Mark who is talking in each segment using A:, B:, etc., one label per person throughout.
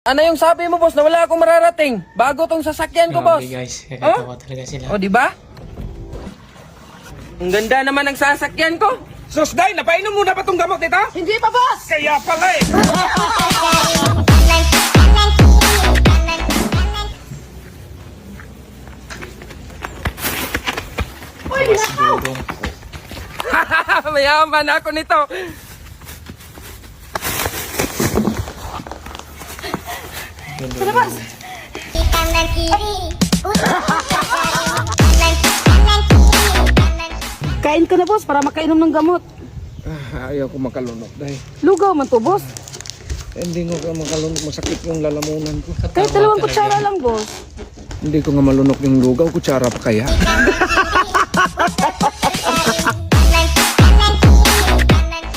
A: Ano yung sabi mo, boss, na wala akong mararating? Bago tong sasakyan ko, boss.
B: Grabe guys, nakatawa talaga sila.
A: O, di ba? Ang ganda naman ng sasakyan ko.
C: Sus, Day, napainom mo na ba tong gamot nito?
A: Hindi pa, boss!
C: Kaya pala eh.
A: Uy,
B: Mas
A: nakaw!
B: dudong.
A: Mayaman ako nito.
B: Sa
A: labas.
D: Kanan kiri.
E: Kain ka na, boss, para makainom ng gamot.
C: Ayaw ko makalunok, Day.
E: Lugaw man to, boss.
C: Hindi ko makalunok, masakit yung lalamunan ko.
E: Kahit dalawang kutsara lang, boss.
C: Hindi ko nga malunok yung lugaw, kutsara pa kaya.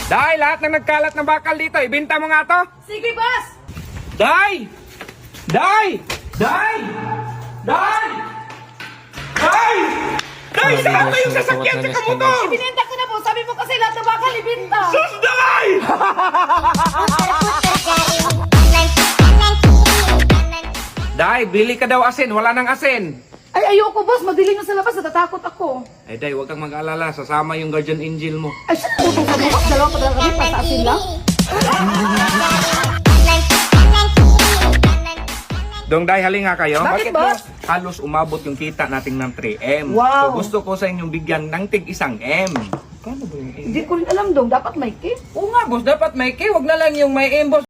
C: Day, lahat ng nagkalat ng bakal dito, ibenta mo nga to.
E: Sige, boss!
C: Day! Day! Day! Day! Day! Day, saan ba yung sasakyan sa kamotor?
E: Ibinenta ko na, boss. Sabi mo kasi lahat na bakal ibinta.
C: Sus, Day! Day, bili ka daw asin, wala nang asin.
E: Ay, ayoko, boss. Madilim na sa labas. Natatakot ako.
C: Ay, Day, huwag kang mag-alala, sasama yung guardian angel mo.
E: Ay, siya, tutong sa bukas. Dalawa pa lang kami. Pasaasin lang.
C: Dong, Day, halinga kayo.
E: Bakit,
C: mo
E: boss?
C: halos umabot yung kita nating ng 3M?
E: Wow.
C: So, gusto ko sa inyong bigyan ng tig 1M. Kano ba yung M?
E: Hindi ko rin alam, dong. Dapat may cake.
A: Oo nga, boss, dapat may K. Huwag na lang yung may M, boss.